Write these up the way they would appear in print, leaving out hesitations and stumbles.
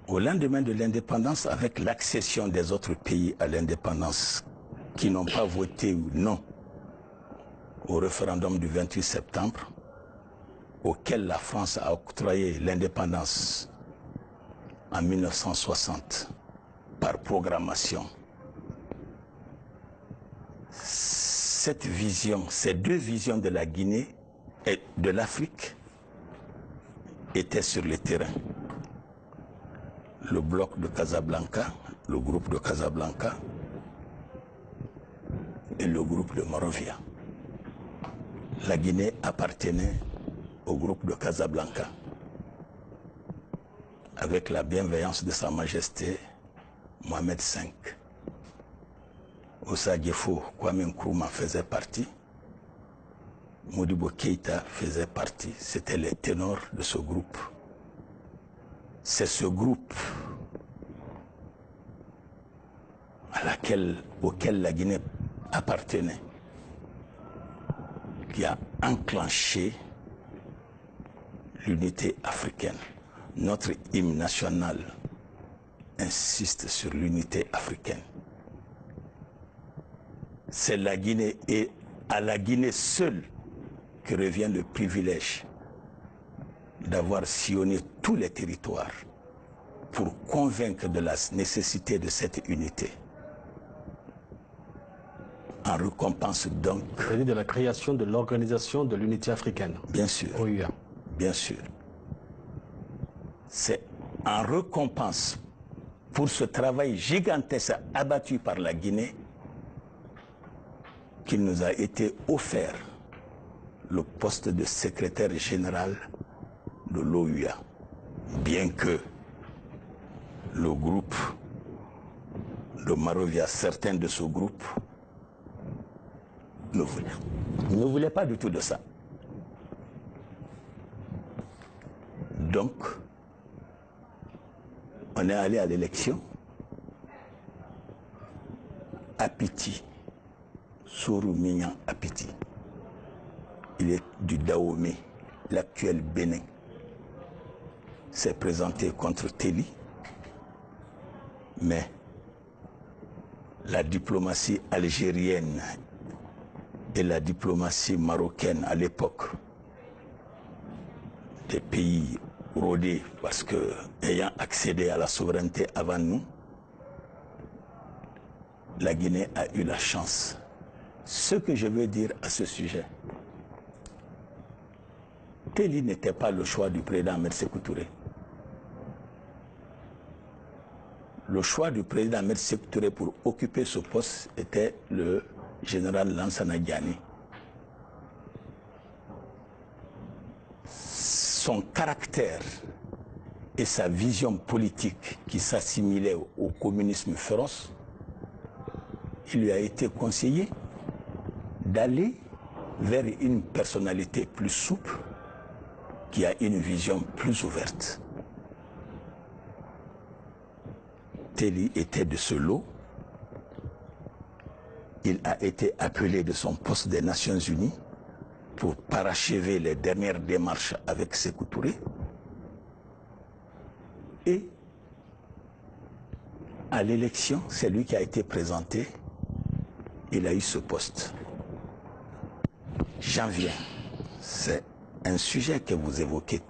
Au lendemain de l'indépendance, avec l'accession des autres pays à l'indépendance qui n'ont pas voté non au référendum du 28 septembre, auquel la France a octroyé l'indépendance en 1960 par programmation. Cette vision, ces deux visions de la Guinée et de l'Afrique étaient sur le terrain. Le bloc de Casablanca, le groupe de Casablanca et le groupe de Monrovia. La Guinée appartenait au groupe de Casablanca, avec la bienveillance de Sa Majesté Mohamed V. Ossa Diefo Kwame Nkrumah faisait partie, Modibo Keïta faisait partie, c'était les ténors de ce groupe. C'est ce groupe auquel la Guinée appartenait qui a enclenché l'unité africaine. Notre hymne national insiste sur l'unité africaine. C'est la Guinée et à la Guinée seule que revient le privilège d'avoir sillonné tous les territoires pour convaincre de la nécessité de cette unité. En récompense donc... de la création de l'Organisation de l'Unité africaine. Bien sûr. OUA. Bien sûr. C'est en récompense pour ce travail gigantesque abattu par la Guinée qu'il nous a été offert le poste de secrétaire général de l'OUA. Bien que le groupe de Monrovia, certains de ce groupe, ne voulaient pas du tout de ça. Donc, on est allé à l'élection. Apiti, Sourou Mignan Apiti, il est du Dahomey, l'actuel Bénin, s'est présenté contre Téli, mais la diplomatie algérienne et la diplomatie marocaine à l'époque, des pays rodés parce que ayant accédé à la souveraineté avant nous, la Guinée a eu la chance. Ce que je veux dire à ce sujet, Téli n'était pas le choix du président Ahmed Sékou Touré. Le choix du président Ahmed Sékou Touré pour occuper ce poste était le général Lansana Gyané. Son caractère et sa vision politique qui s'assimilait au communisme féroce, il lui a été conseillé d'aller vers une personnalité plus souple qui a une vision plus ouverte. Téli était de ce lot. Il a été appelé de son poste des Nations Unies pour parachever les dernières démarches avec Sékou Touré. Et à l'élection, c'est lui qui a été présenté. Il a eu ce poste. J'en viens. C'est un sujet que vous évoquez.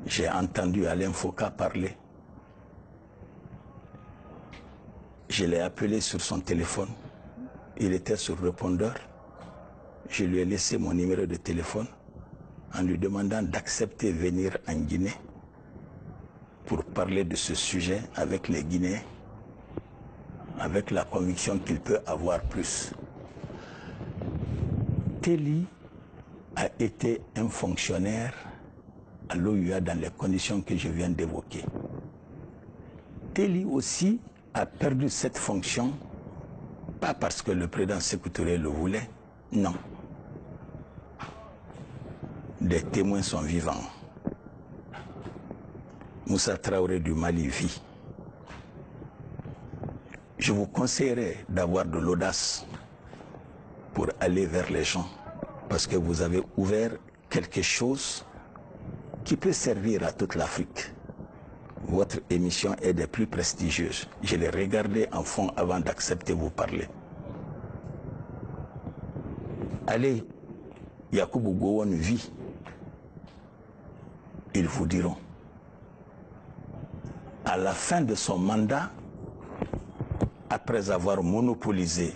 J'ai entendu Alain Foka parler. Je l'ai appelé sur son téléphone. Il était sur répondeur. Je lui ai laissé mon numéro de téléphone en lui demandant d'accepter de venir en Guinée pour parler de ce sujet avec les Guinéens, avec la conviction qu'il peut avoir plus. Téli a été un fonctionnaire à l'OUA dans les conditions que je viens d'évoquer. Téli aussi a perdu cette fonction, pas parce que le président Sékou Touré le voulait, non. Des témoins sont vivants. Moussa Traoré du Mali vit. Je vous conseillerais d'avoir de l'audace pour aller vers les gens, parce que vous avez ouvert quelque chose qui peut servir à toute l'Afrique. votre émission est des plus prestigieuses. Je l'ai regardée en fond avant d'accepter vous parler. Allez, Yakubu Gowon vit. Ils vous diront. À la fin de son mandat, après avoir monopolisé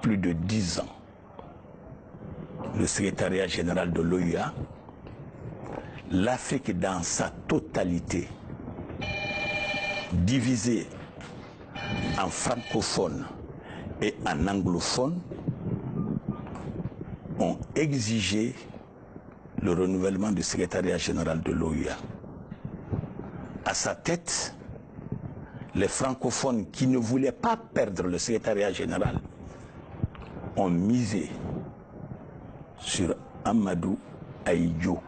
plus de 10 ans le secrétariat général de l'OUA, l'Afrique dans sa totalité, divisée en francophones et en anglophones, ont exigé le renouvellement du secrétariat général de l'OUA. À sa tête, les francophones qui ne voulaient pas perdre le secrétariat général ont misé sur Amadou Ahidjo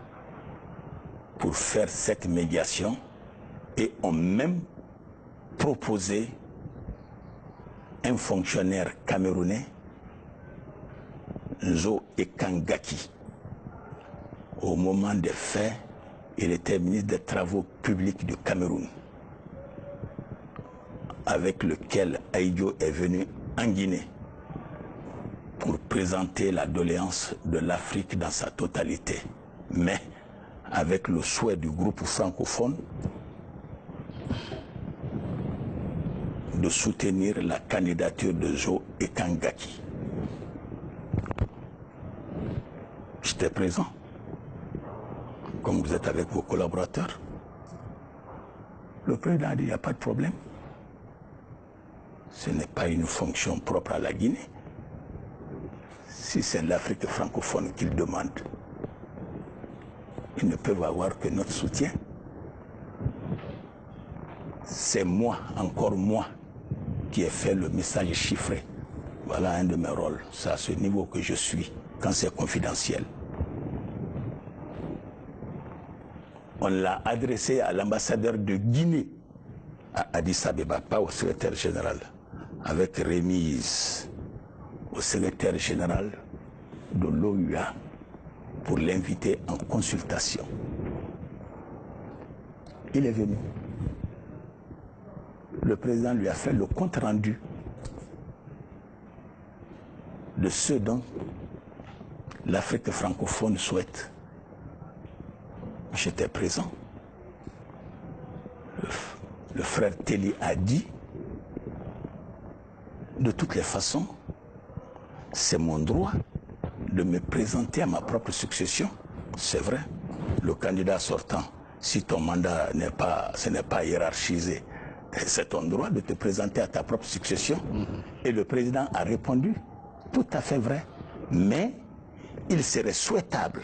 pour faire cette médiation et ont même proposé un fonctionnaire camerounais, Nzo Ekangaki. Au moment des faits, il était ministre des Travaux publics du Cameroun, avec lequel Ahidjo est venu en Guinée pour présenter la doléance de l'Afrique dans sa totalité, mais avec le souhait du groupe francophone de soutenir la candidature de Nzo Ekangaki. J'étais présent, comme vous êtes avec vos collaborateurs. Le président a dit, il n'y a pas de problème. Ce n'est pas une fonction propre à la Guinée. Si c'est l'Afrique francophone qu'ils demandent, ils ne peuvent avoir que notre soutien. C'est moi, encore moi, qui ai fait le message chiffré. Voilà un de mes rôles. C'est à ce niveau que je suis, quand c'est confidentiel. On l'a adressé à l'ambassadeur de Guinée, à Addis Abeba, pas au secrétaire général, avec remise au secrétaire général de l'OUA pour l'inviter en consultation. Il est venu. Le président lui a fait le compte-rendu de ce dont l'Afrique francophone souhaite. J'étais présent. Le frère Telly a dit, de toutes les façons, c'est mon droit de me présenter à ma propre succession. C'est vrai, le candidat sortant, si ton mandat ce n'est pas hiérarchisé, c'est ton droit de te présenter à ta propre succession. Et le président a répondu, tout à fait vrai, mais il serait souhaitable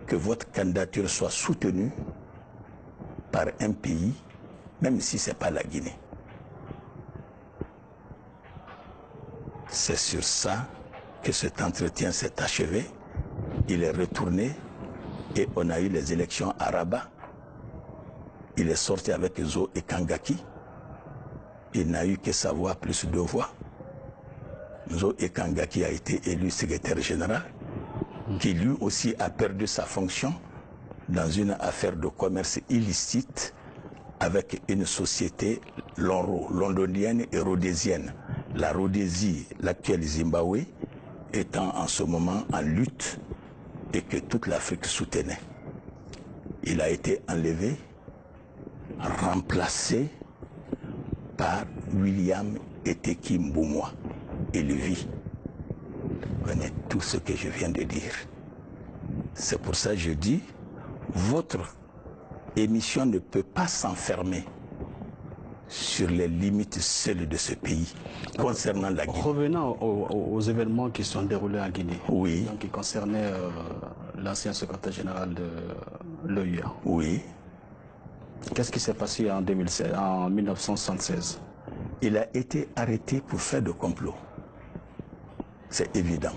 que votre candidature soit soutenue par un pays, même si ce n'est pas la Guinée. C'est sur ça que cet entretien s'est achevé. Il est retourné et on a eu les élections à Rabat. Il est sorti avec Nzo Ekangaki. Il n'a eu que sa voix plus 2 voix. Nzo Ekangaki a été élu secrétaire général, qui lui aussi a perdu sa fonction dans une affaire de commerce illicite avec une société londonienne et rhodésienne. La Rhodésie, l'actuelle Zimbabwe, étant en ce moment en lutte et que toute l'Afrique soutenait. Il a été enlevé, remplacé par William Eteki Mboumoua. Il vit. Venez tout ce que je viens de dire. C'est pour ça que je dis, votre émission ne peut pas s'enfermer sur les limites seules de ce pays concernant la Guinée. Revenons aux événements qui sont déroulés en Guinée. Oui. Donc, qui concernaient l'ancien secrétaire général de l'OUA. Oui. Qu'est-ce qui s'est passé en 1976? Il a été arrêté pour faire de complot. C'est évident.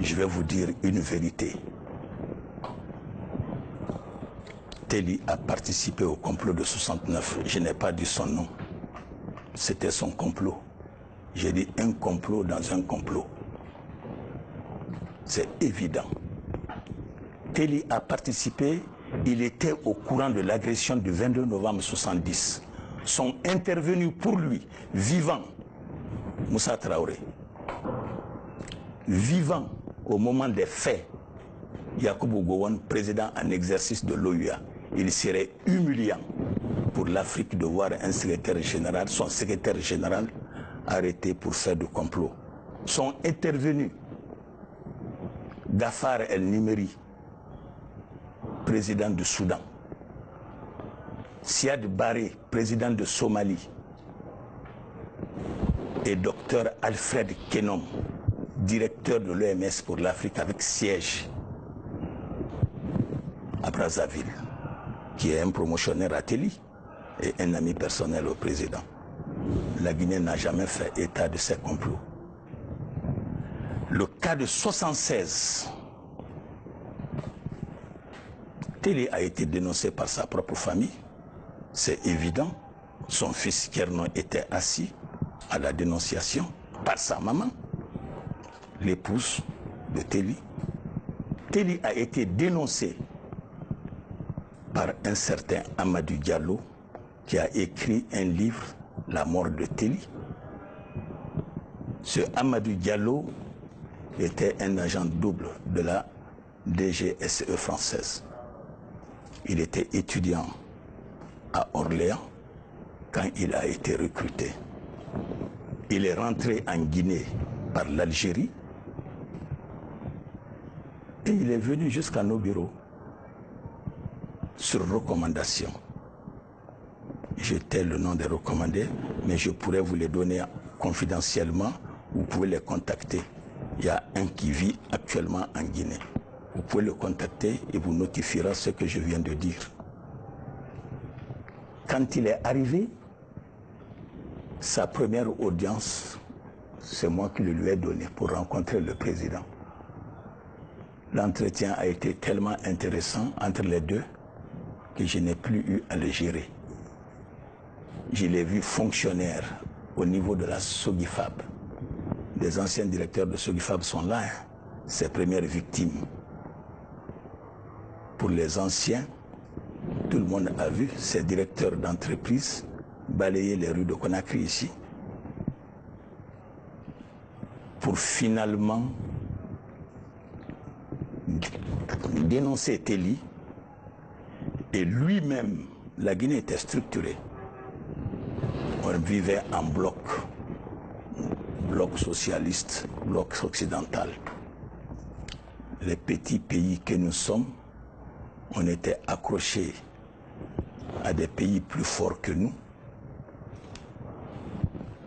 Je vais vous dire une vérité. Telly a participé au complot de 69. Je n'ai pas dit son nom. C'était son complot. J'ai dit un complot dans un complot. C'est évident. Telly a participé il était au courant de l'agression du 22 novembre 1970. Sont intervenus pour lui, vivant, Moussa Traoré, vivant au moment des faits, Yakubu Gowon, président en exercice de l'OUA. Il serait humiliant pour l'Afrique de voir un secrétaire général, son secrétaire général, arrêté pour faire du complot. Sont intervenus Gafar El-Nimeri, président du Soudan, Siad Barré, président de Somalie, et Dr Alfred Kenom, directeur de l'OMS pour l'Afrique avec siège à Brazzaville, qui est un promotionnaire à Téli et un ami personnel au président. La Guinée n'a jamais fait état de ces complots. Le cas de 76, Téli a été dénoncé par sa propre famille, c'est évident. Son fils Kernon était assis à la dénonciation par sa maman, l'épouse de Téli. Téli a été dénoncé par un certain Amadou Diallo qui a écrit un livre, La mort de Téli. Ce Amadou Diallo était un agent double de la DGSE française. Il était étudiant à Orléans quand il a été recruté. Il est rentré en Guinée par l'Algérie et il est venu jusqu'à nos bureaux sur recommandation. J'étais le nom des recommandés, mais je pourrais vous les donner confidentiellement. Vous pouvez les contacter. Il y a un qui vit actuellement en Guinée. Vous pouvez le contacter et vous notifiera ce que je viens de dire. Quand il est arrivé, sa première audience, c'est moi qui le lui ai donné pour rencontrer le président. L'entretien a été tellement intéressant entre les deux que je n'ai plus eu à le gérer. Je l'ai vu fonctionnaire au niveau de la Sogifab. Les anciens directeurs de Sogifab sont là, hein, ses premières victimes. Pour les anciens, tout le monde a vu ces directeurs d'entreprise balayer les rues de Conakry ici pour finalement dénoncer Téli. Et lui-même, la Guinée était structurée. On vivait en bloc socialiste, bloc occidental. Les petits pays que nous sommes, on était accrochés à des pays plus forts que nous.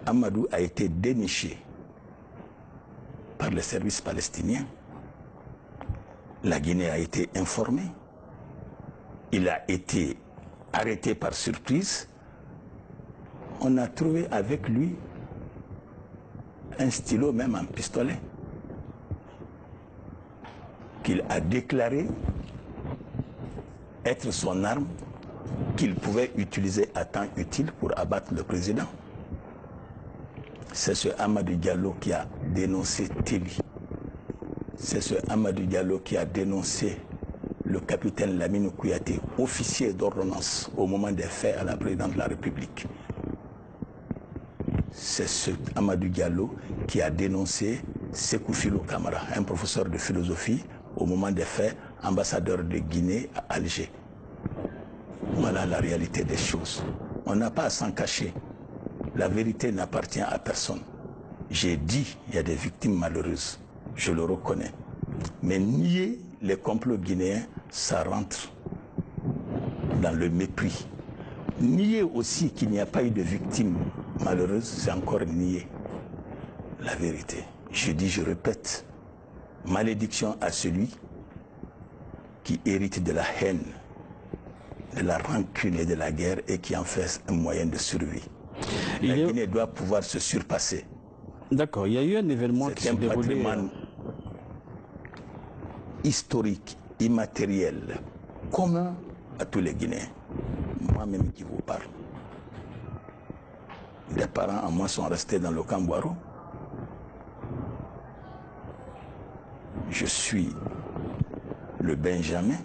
Amadou a été déniché par les services palestiniens. La Guinée a été informée. Il a été arrêté par surprise. On a trouvé avec lui un stylo, même un pistolet, qu'il a déclaré être son arme, qu'il pouvait utiliser à temps utile pour abattre le président. C'est ce Amadou Diallo qui a dénoncé Téli. C'est ce Amadou Diallo qui a dénoncé le capitaine Lamine Kouyaté, officier d'ordonnance au moment des faits à la présidence de la République. C'est ce Amadou Diallo qui a dénoncé Sékou Filou Camara, un professeur de philosophie, au moment des faits, ambassadeur de Guinée à Alger. Voilà la réalité des choses. On n'a pas à s'en cacher. La vérité n'appartient à personne. J'ai dit, il y a des victimes malheureuses. Je le reconnais. Mais nier les complots guinéens, ça rentre dans le mépris. Nier aussi qu'il n'y a pas eu de victimes malheureuses, c'est encore nier la vérité. Je dis, je répète, malédiction à celui qui hérite de la haine, de la rancune et de la guerre et qui en fait un moyen de survie. La Guinée doit pouvoir se surpasser. D'accord, il y a eu un événement qui s'est déroulé... C'est un patrimoine historique, immatériel, commun à tous les Guinéens. Moi-même qui vous parle. Des parents à moi sont restés dans le Camboiro. Je suis le Benjamin.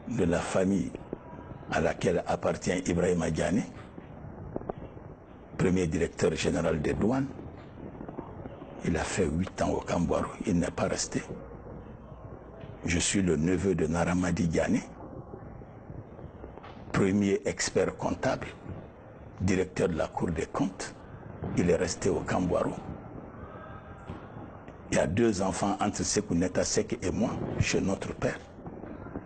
de la famille à laquelle appartient Ibrahima Diané, premier directeur général des douanes. Il a fait 8 ans au Kambouarou, il n'est pas resté. Je suis le neveu de Naramadi Diané, premier expert comptable, directeur de la Cour des comptes. Il est resté au Kambouarou. Il y a 2 enfants entre Sekou Netta Seck et moi, chez notre père.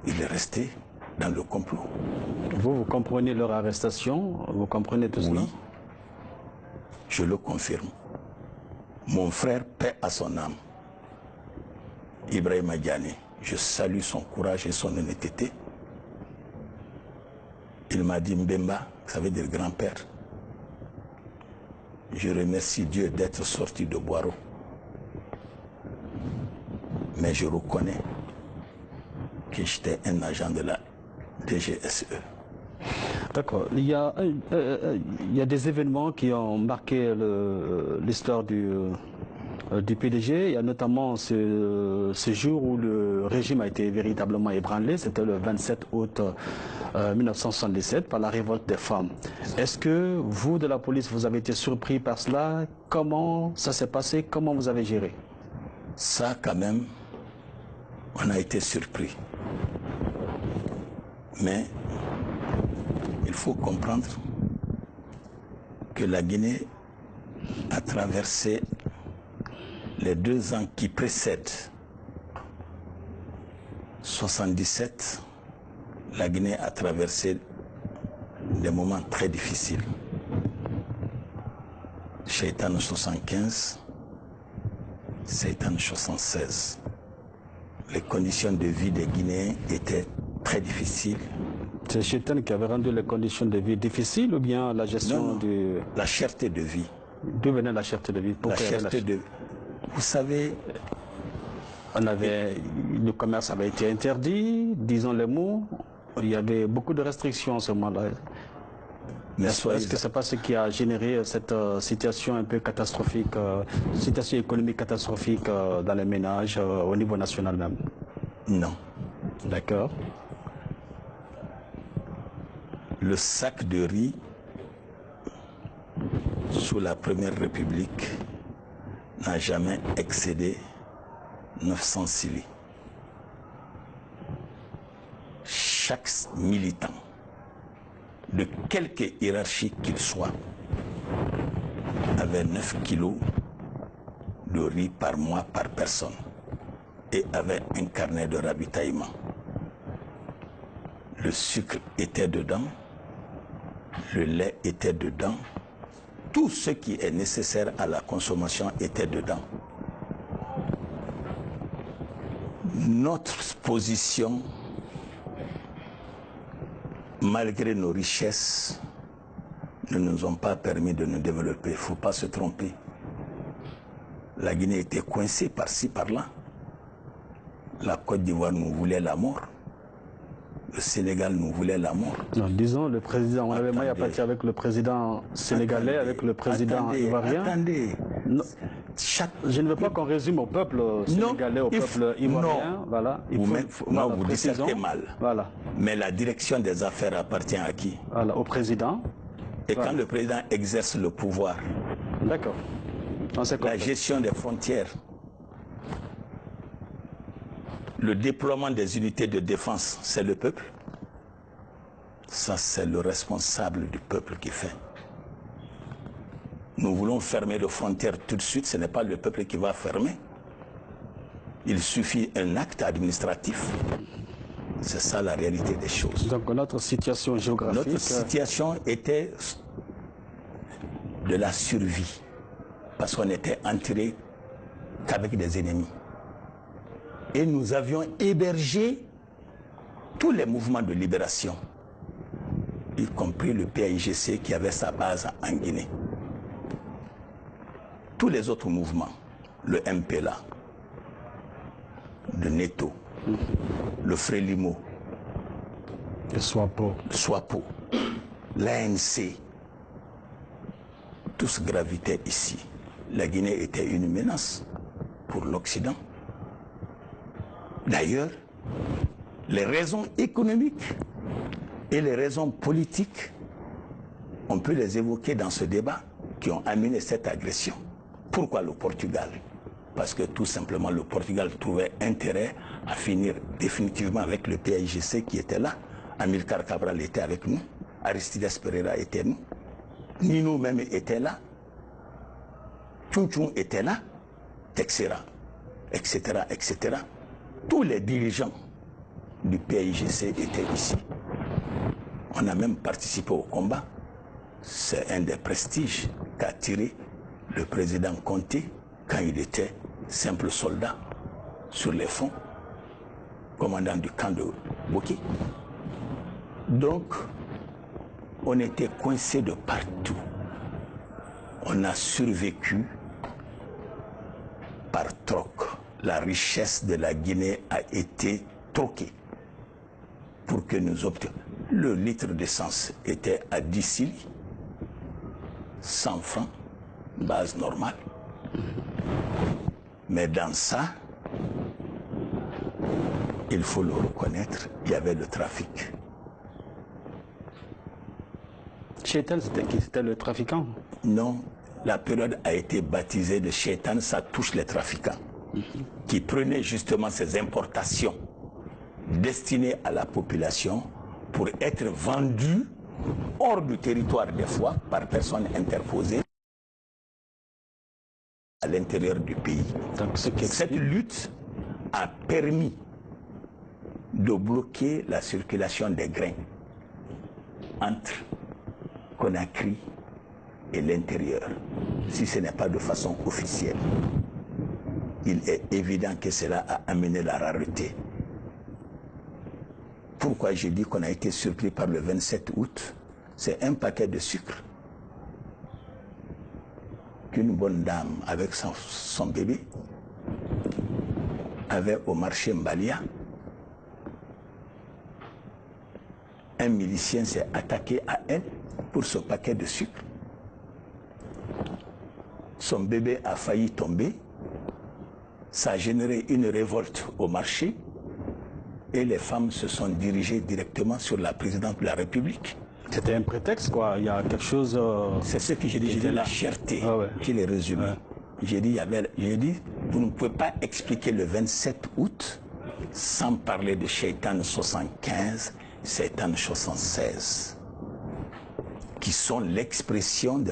Il est resté dans le complot. Vous comprenez leur arrestation? Vous comprenez tout cela? Oui, je le confirme. Mon frère, paix à son âme, Ibrahima Diané, je salue son courage et son honnêteté. Il m'a dit Mbemba, ça veut dire grand-père. Je remercie Dieu d'être sorti de Boiro. Mais je reconnais que j'étais un agent de la DGSE. D'accord. Il y a des événements qui ont marqué l'histoire du PDG. Il y a notamment ce jour où le régime a été véritablement ébranlé. C'était le 27 août 1977 par la révolte des femmes. Est-ce que vous, de la police, vous avez été surpris par cela? Comment ça s'est passé? Comment vous avez géré? Ça, quand même, on a été surpris. Mais il faut comprendre que la Guinée a traversé les 2 ans qui précèdent 77. La Guinée a traversé des moments très difficiles. Shaitan 75, Shaitan 76. Les conditions de vie des Guinéens étaient très difficiles. C'est Shaitan qui avait rendu les conditions de vie difficiles ou bien la gestion du... La cherté de vie. D'où venait la cherté de vie? La cherté de... Vous savez... Le commerce avait été interdit, disons les mots. Il y avait beaucoup de restrictions en ce moment-là. Est-ce que ce n'est pas ce qui a généré cette situation un peu catastrophique, situation économique catastrophique dans les ménages au niveau national même? Non. D'accord. Le sac de riz sous la Première République n'a jamais excédé 900 cili. Chaque militant, de quelque hiérarchie qu'il soit, avait 9 kilos de riz par mois par personne et avait un carnet de ravitaillement. Le sucre était dedans, le lait était dedans, tout ce qui est nécessaire à la consommation était dedans. Notre position, malgré nos richesses, ne nous ont pas permis de nous développer. Il ne faut pas se tromper. La Guinée était coincée par-ci, par-là. La Côte d'Ivoire nous voulait la mort. Le Sénégal nous voulait la mort. Non, disons, le président, on avait maille à partir avec le président sénégalais, avec le président ivoirien. Attendez. Non, je ne veux pas qu'on résume au peuple sénégalais, au peuple ivoirien. Non, voilà, vous dissertez mal. Voilà. Mais la direction des affaires appartient à qui? Voilà, au président. Et quand le président exerce le pouvoir, d'accord. La gestion des frontières, le déploiement des unités de défense, c'est le peuple. Ça, c'est le responsable du peuple qui fait. Nous voulons fermer les frontières tout de suite, ce n'est pas le peuple qui va fermer. Il suffit un acte administratif. C'est ça la réalité des choses. Donc notre situation géographique... Notre situation était de la survie, parce qu'on était entré qu'avec des ennemis. Et nous avions hébergé tous les mouvements de libération, y compris le PAIGC qui avait sa base en Guinée. Tous les autres mouvements, le MPLA, le Neto, le Frélimo, le SWAPO, l'ANC, tous gravitaient ici. La Guinée était une menace pour l'Occident. D'ailleurs, Les raisons économiques et les raisons politiques, on peut les évoquer dans ce débat, qui ont amené cette agression. Pourquoi le Portugal? Parce que tout simplement le Portugal trouvait intérêt à finir définitivement avec le PAIGC qui était là. Amilcar Cabral était avec nous, Aristides Pereira était nous, Nino même était là, Tchoun était là, etc., etc., etc. Tous les dirigeants du PAIGC étaient ici. On a même participé au combat. C'est un des prestiges qu'a tiré le président Conté quand il était simple soldat sur les fonds, commandant du camp de Boki. Donc, on était coincés de partout. On a survécu par troc. La richesse de la Guinée a été troquée pour que nous obtenions. Le litre d'essence était à 10 cili, 100 francs, base normale. Mais dans ça, il faut le reconnaître, il y avait le trafic. Chétan, c'était le trafiquant? Non, la période a été baptisée de Chétan, ça touche les trafiquants, qui prenaient justement ces importations destinées à la population pour être vendues hors du territoire des fois par personnes interposées à l'intérieur du pays. Donc, cette lutte a permis de bloquer la circulation des grains entre Conakry et l'intérieur, si ce n'est pas de façon officielle. Il est évident que cela a amené la rareté. Pourquoi j'ai dit qu'on a été surpris par le 27 août? C'est un paquet de sucre qu'une bonne dame avec son bébé avait au marché Mbalia. Un milicien s'est attaqué à elle pour ce paquet de sucre. Son bébé a failli tomber. Ça a généré une révolte au marché et les femmes se sont dirigées directement sur la présidente de la République. C'était un prétexte, quoi. Il y a quelque chose... C'est ce que j'ai dit, la cherté qui les résume. Ouais. J'ai dit, vous ne pouvez pas expliquer le 27 août sans parler de Chétan 75, Chétan 76, qui sont l'expression de